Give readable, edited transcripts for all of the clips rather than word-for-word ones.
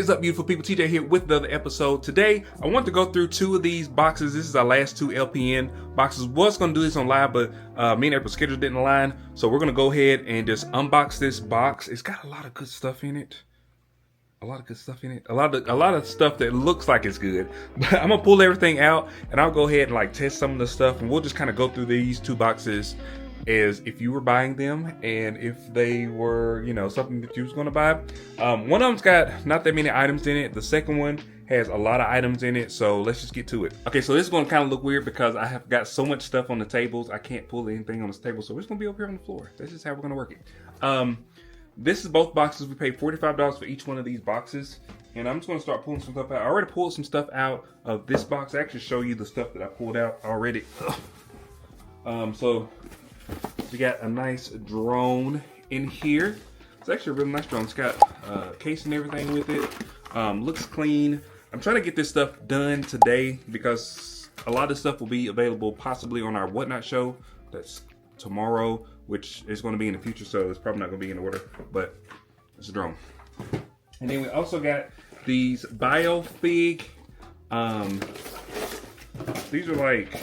What is up, beautiful people? TJ here with another episode. Today, I want to go through two of these boxes. This is our last two LPN boxes. Was going to do this on live, but me and April's schedule didn't align. So we're going to go ahead and just unbox this box. It's got a lot of good stuff in it. A lot of stuff that looks like it's good. But I'm going to pull everything out and I'll go ahead and like test some of the stuff. And we'll just kind of go through these two boxes as if you were buying them and if they were, you know, something that you was going to buy. One of them's got not that many items in it. The second one has a lot of items in it. So let's just get to it. Okay, so this is going to kind of look weird because I have got so much stuff on the tables. I can't pull anything on this table. So it's going to be over here on the floor. That's just how we're going to work it. This is both boxes. We paid $45 for each one of these boxes. And I'm just going to start pulling some stuff out. I already pulled some stuff out of this box. I actually show you the stuff that I pulled out already. So we got a nice drone in here. It's actually a really nice drone. It's got case and everything with it. Looks clean. I'm trying to get this stuff done today because a lot of this stuff will be available possibly on our Whatnot show. That's tomorrow, which is going to be in the future, so it's probably not going to be in order, but it's a drone. And then we also got these biofig. These are like,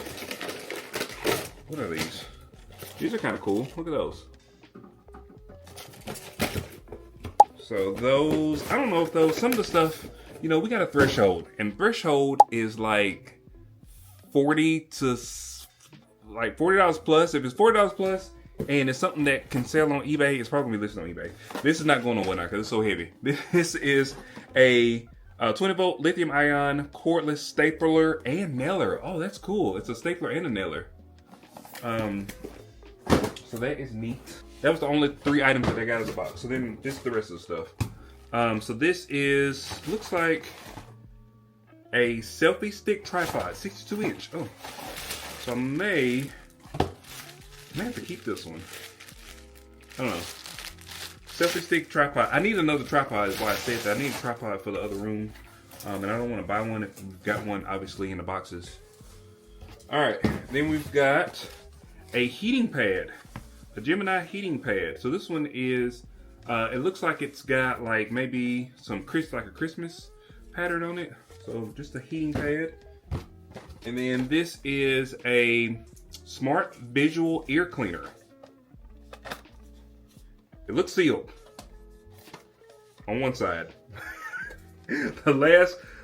what are these? These are kind of cool. Look at those. So those, I don't know if those, some of the stuff, you know, we got a threshold, and threshold is like $40 plus. If it's $40 plus and it's something that can sell on eBay, it's probably gonna be listed on eBay. This is not going on Whatnot because it's so heavy. This is a 20 volt lithium ion cordless stapler and nailer. Oh, that's cool. It's a stapler and a nailer. So that is neat. That was the only three items that I got in the box. So then this is the rest of the stuff. So this is, looks like a selfie stick tripod, 62 inch. Oh, so I may have to keep this one. I don't know. Selfie stick tripod. I need another tripod is why I said that. I need a tripod for the other room. And I don't want to buy one if we've got one obviously in the boxes. All right, then we've got a heating pad. A Gemini heating pad. So this one is, it looks like it's got like maybe some like a Christmas pattern on it. So just a heating pad. And then this is a smart visual ear cleaner. It looks sealed on one side.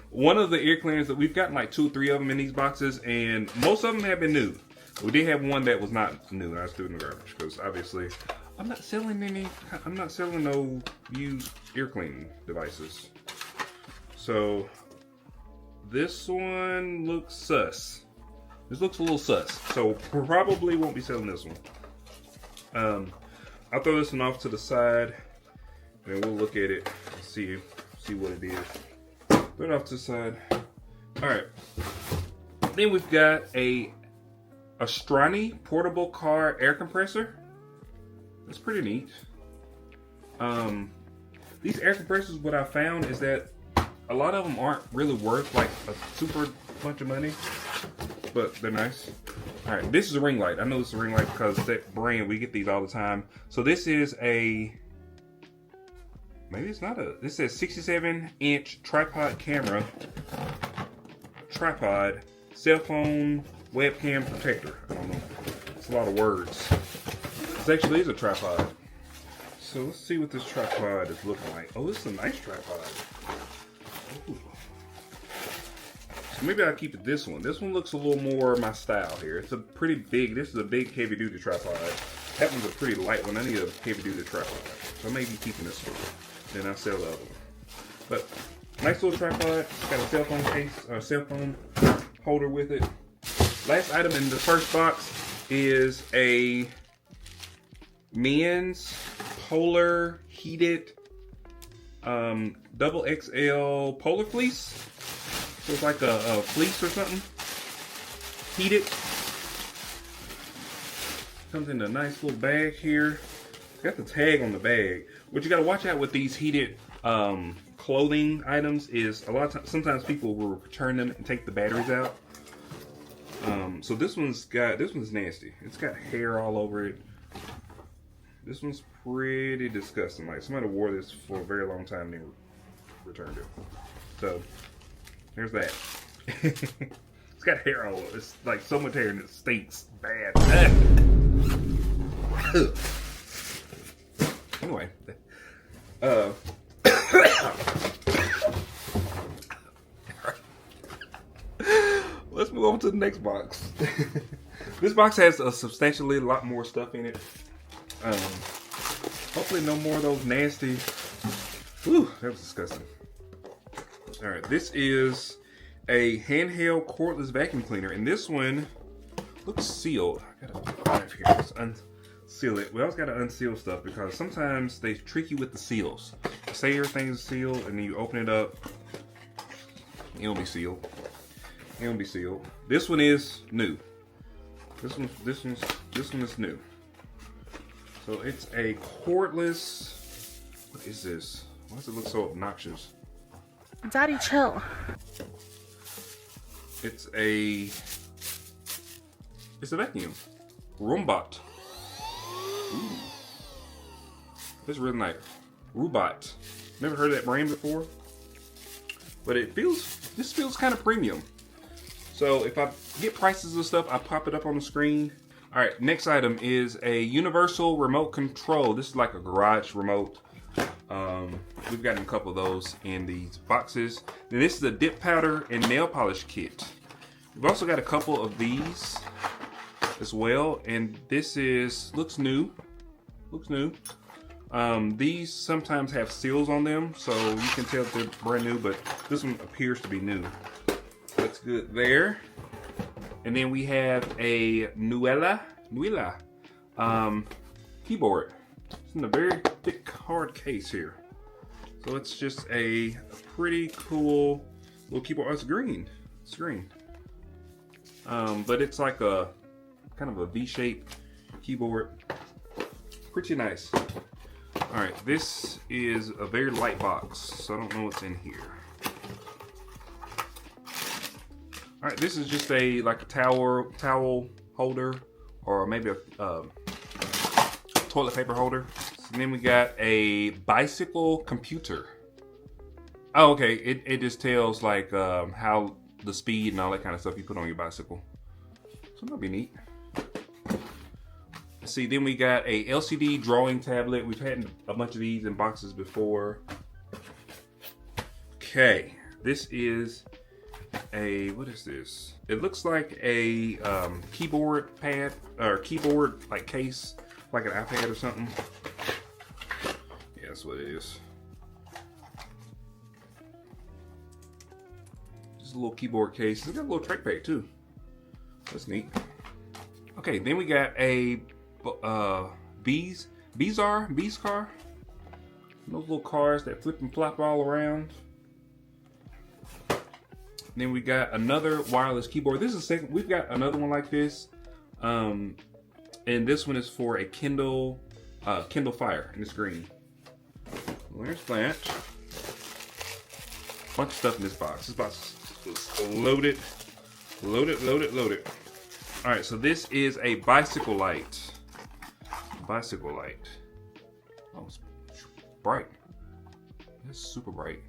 One of the ear cleaners that we've gotten like 2 or 3 of them in these boxes, and most of them have been new. We did have one that was not new, and I threw it in the garbage because obviously I'm not selling no used ear cleaning devices. So this one looks sus. This looks a little sus. So probably won't be selling this one. I'll throw this one off to the side and we'll look at it and see what it is. Throw it off to the side. All right. Then we've got a Strani portable car air compressor. That's pretty neat. These air compressors, what I found is that a lot of them aren't really worth like a super bunch of money, but they're nice. All right, this is a ring light. I know it's a ring light because that brand, we get these all the time. So this is a, maybe it's not a, this says 67-inch tripod camera, tripod, cell phone, webcam protector. I don't know. It's a lot of words. This actually is a tripod. So let's see what this tripod is looking like. Oh, this is a nice tripod. Ooh. So maybe I'll keep it this one. This one looks a little more my style here. It's a pretty big, this is a big heavy duty tripod. That one's a pretty light one. I need a heavy duty tripod. So I may be keeping this one. Then I'll sell the other one. But nice little tripod. It's got a cell phone case, or cell phone holder with it. Last item in the first box is a men's polar heated double XL polar fleece. So it's like a fleece or something. Heated. Comes in a nice little bag here. It's got the tag on the bag. What you got to watch out with these heated clothing items is a lot of times, sometimes people will return them and take the batteries out. So this one's nasty. It's got hair all over it. This one's pretty disgusting. Like somebody wore this for a very long time and returned it. So there's that. It's got hair all over. It's like so much hair and it stinks bad. Anyway, let's move on to the next box. This box has a substantially lot more stuff in it. Hopefully no more of those nasty. Whew, that was disgusting. All right, this is a handheld cordless vacuum cleaner, and this one looks sealed. I got a knife here. Let's unseal it. We always got to unseal stuff because sometimes they trick you with the seals. Say everything's sealed, and then you open it up, it'll be sealed. It'll be sealed. This one is new. This one is new. So it's a cordless. What is this? Why does it look so obnoxious? Daddy, chill. It's a vacuum. Roombot. Ooh. This is really nice. Roobot. Never heard of that brand before. But this feels kind of premium. So if I get prices of stuff, I pop it up on the screen. All right, next item is a universal remote control. This is like a garage remote. We've gotten a couple of those in these boxes. Then this is a dip powder and nail polish kit. We've also got a couple of these as well, and this looks new. Looks new. These sometimes have seals on them, so you can tell if they're brand new, but this one appears to be new. That's good there. And then we have a Nuella keyboard. It's in a very thick, hard case here. So it's just a pretty cool little keyboard. Oh, it's green. It's green. But it's like a kind of a V-shaped keyboard. Pretty nice. All right, this is a very light box, so I don't know what's in here. All right, this is just like a towel holder, or maybe a toilet paper holder. And then we got a bicycle computer. Oh, okay. It just tells like how the speed and all that kind of stuff you put on your bicycle. So that'll be neat. Let's see, then we got a LCD drawing tablet. We've had a bunch of these in boxes before. Okay, this is what is this? It looks like a keyboard pad or keyboard like case, like an iPad or something. Yeah, that's what it is. Just a little keyboard case. It's got a little trackpad too. That's neat. Okay, then we got a Bees car. Those little cars that flip and flop all around. Then we got another wireless keyboard. This is second. We've got another one like this, and this one is for a Kindle Fire, and it's green. Where's that? Bunch of stuff in this box. This box is loaded. All right, so this is a bicycle light. Bicycle light. Oh, it's bright. It's super bright.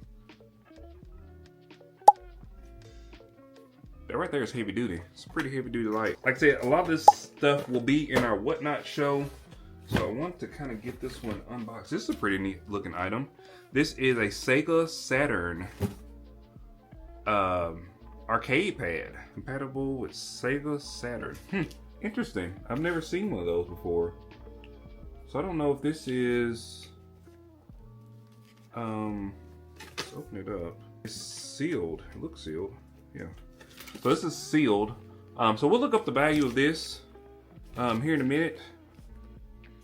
That right there is heavy duty. It's a pretty heavy duty light. Like I said, a lot of this stuff will be in our whatnot show. So I want to kind of get this one unboxed. This is a pretty neat looking item. This is a Sega Saturn arcade pad. Compatible with Sega Saturn. Interesting. I've never seen one of those before. So I don't know if this is... let's open it up. It's sealed. It looks sealed. Yeah. So this is sealed. So we'll look up the value of this here in a minute.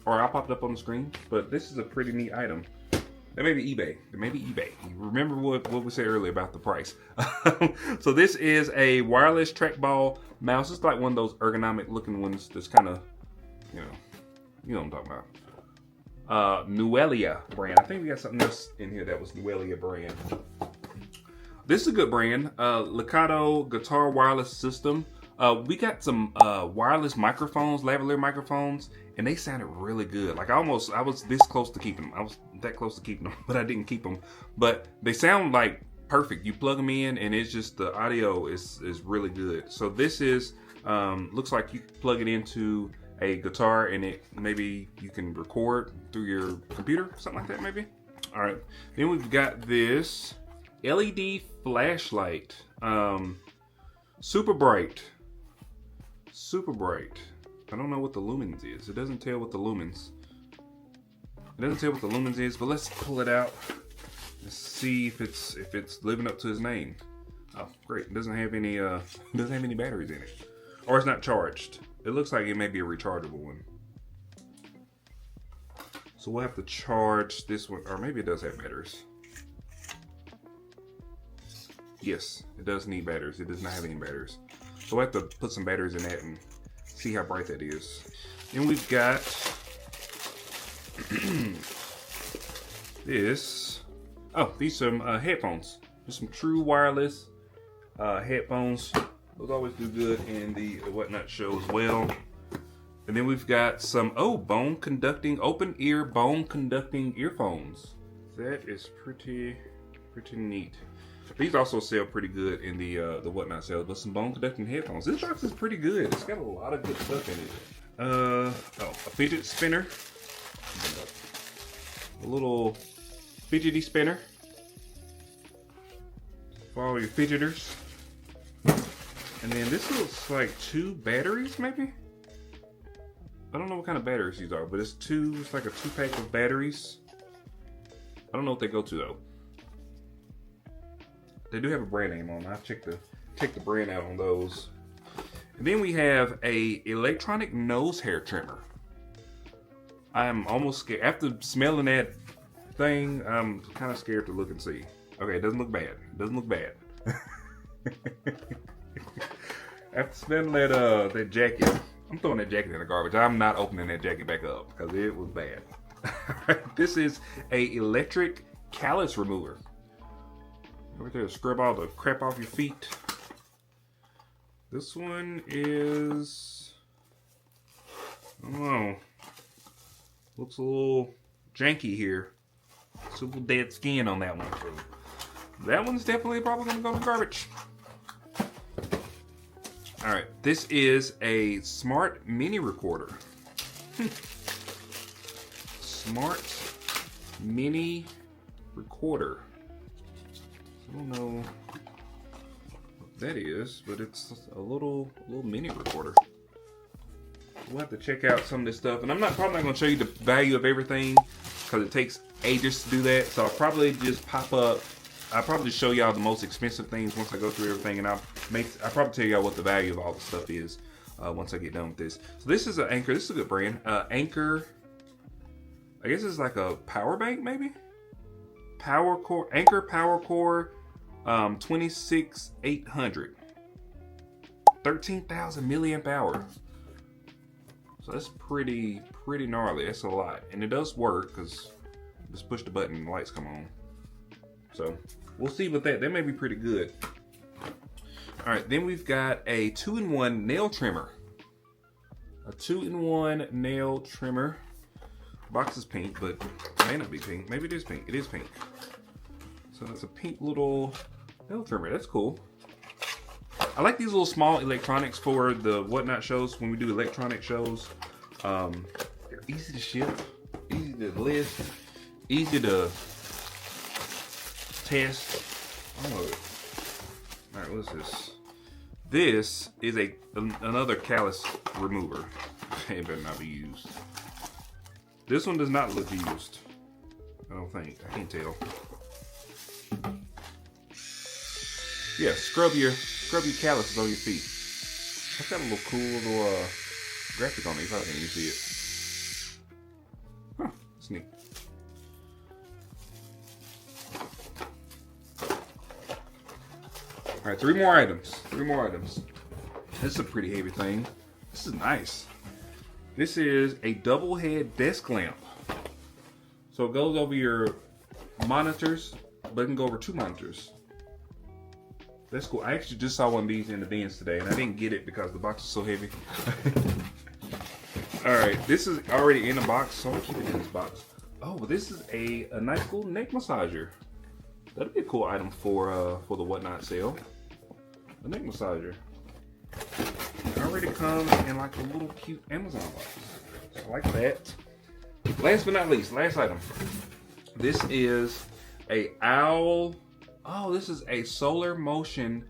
Or I'll pop it up on the screen. But this is a pretty neat item. That may be eBay. It may be eBay. Remember what we said earlier about the price. So this is a wireless trackball mouse. It's like one of those ergonomic looking ones that's kind of, you know what I'm talking about. Nuella brand. I think we got something else in here that was Nuella brand. This is a good brand. Liquidation guitar wireless system. We got some wireless microphones, lavalier microphones, and they sounded really good. Like I was this close to keeping them. I was that close to keeping them, but I didn't keep them. But they sound like perfect. You plug them in, and it's just the audio is really good. So this is looks like you plug it into a guitar, and it maybe you can record through your computer, something like that, maybe. All right. Then we've got this LED flashlight, super bright. I don't know what the lumens is. It doesn't tell what the lumens. Is, but let's pull it out. Let's see if it's living up to his name. Oh, great! It doesn't have any batteries in it, or it's not charged. It looks like it may be a rechargeable one. So we'll have to charge this one, or maybe it does have batteries. Yes, it does need batteries. It does not have any batteries. So we'll have to put some batteries in that and see how bright that is. Then we've got this. Oh, these some headphones. Just some true wireless headphones. Those always do good in the Whatnot show as well. And then we've got some open ear bone conducting earphones. That is pretty neat. These also sell pretty good in the Whatnot sales, but some bone conducting headphones. This box is pretty good. It's got a lot of good stuff in it. A fidget spinner. A little fidgety spinner for all your fidgeters. And then this looks like 2 batteries, maybe? I don't know what kind of batteries these are, but it's like a 2-pack of batteries. I don't know what they go to though. They do have a brand name on them. I've checked the brand out on those. And then we have a electronic nose hair trimmer. I'm almost scared. After smelling that thing, I'm kind of scared to look and see. Okay, it doesn't look bad. After smelling that jacket, I'm throwing that jacket in the garbage. I'm not opening that jacket back up because it was bad. This is a electric callus remover. Right there to scrub all the crap off your feet. This one is, I don't know, looks a little janky here. It's a little dead skin on that one. So that one's definitely probably gonna go in the garbage. All right, this is a smart mini recorder. Smart mini recorder. I don't know what that is, but it's a little mini recorder. We'll have to check out some of this stuff, and I'm probably not going to show you the value of everything because it takes ages to do that. So I'll probably just I'll probably show y'all the most expensive things once I go through everything, and I'll probably tell y'all what the value of all the stuff is once I get done with this. So this is an Anchor. This is a good brand. Anchor. I guess it's like a power bank, maybe. Anchor Power Core 26800, 13,000 milliamp hour. So that's pretty gnarly. That's a lot, and it does work because just push the button and the lights come on. So we'll see with that. That may be pretty good. All right, then we've got a 2-in-1 nail trimmer. A 2-in-1 nail trimmer. Box is pink, but it may not be pink. Maybe it is pink. It is pink. So it's a pink little nail trimmer. That's cool. I like these little small electronics for the Whatnot shows. When we do electronic shows, they're easy to ship, easy to list, easy to test. Oh. All right, what's this? This is another callus remover. It better not be used. This one does not look used. I don't think. I can't tell. Yeah, scrub your calluses on your feet. That's got a little cool little graphic on it. You probably can't even see it. Huh, that's neat. All right, 3 more items. This is a pretty heavy thing. This is nice. This is a double head desk lamp. So it goes over your monitors, but it can go over 2 monitors. That's cool. I actually just saw one of these in the bins today, and I didn't get it because the box is so heavy. All right, this is already in a box, so I'll keep it in this box. Oh, but this is a nice little neck massager. That'd be a cool item for the whatnot sale. A neck massager. It already comes in like a little cute Amazon box. So I like that. Last but not least, last item. This is a owl. Oh, this is a solar motion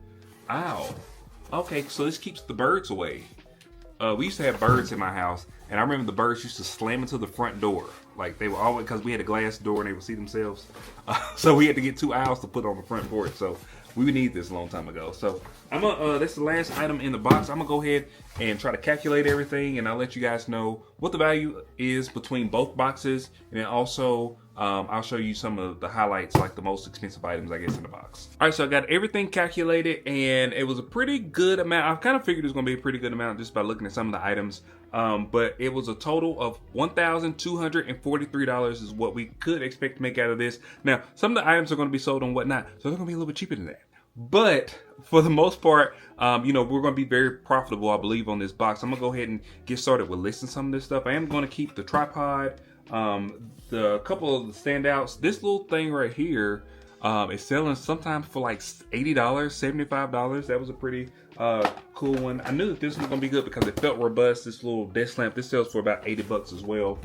owl. Okay, so this keeps the birds away. We used to have birds in my house, and I remember the birds used to slam into the front door. Like they were always, because we had a glass door and they would see themselves. So we had to get 2 owls to put on the front porch. So we would need this a long time ago. So that's the last item in the box. I'm gonna go ahead and try to calculate everything, and I'll let you guys know what the value is between both boxes, and then also I'll show you some of the highlights, like the most expensive items, I guess, in the box. All right, so I got everything calculated, and it was a pretty good amount. I kind of figured it was gonna be a pretty good amount just by looking at some of the items. But it was a total of $1,243 is what we could expect to make out of this. Now, some of the items are going to be sold on whatnot, so they're going to be a little bit cheaper than that. But for the most part, we're going to be very profitable, I believe, on this box. I'm going to go ahead and get started with listing some of this stuff. I am going to keep the tripod, the couple of the standouts. This little thing right here is selling sometimes for like $80, $75. That was a pretty cool one. I knew that this was gonna be good because it felt robust. This little desk lamp, this sells for about $80 as well.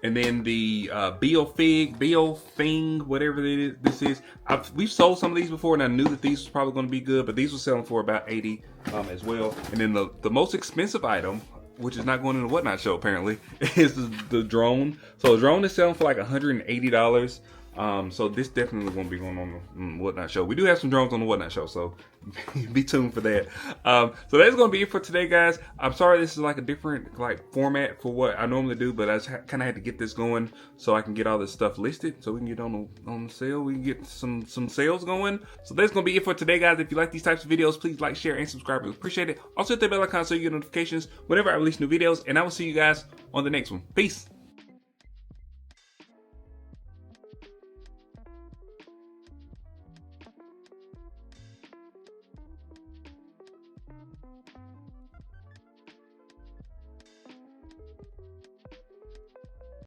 And then the Thing, whatever this is. We've sold some of these before, and I knew that these was probably gonna be good, but these were selling for about $80 as well. And then the most expensive item, which is not going in the whatnot show apparently, is the drone. So the drone is selling for like $180. So this definitely won't be going on the whatnot show. We do have some drones on the whatnot show, so be tuned for that. So that's gonna be it for today, guys. I'm sorry this is like a different like format for what I normally do, but I just kind of had to get this going so I can get all this stuff listed, so we can get on the sale. We can get some sales going. So that's gonna be it for today, guys. If you like these types of videos, please like, share, and subscribe. We appreciate it. Also hit the bell icon so you get notifications whenever I release new videos, and I will see you guys on the next one. Peace.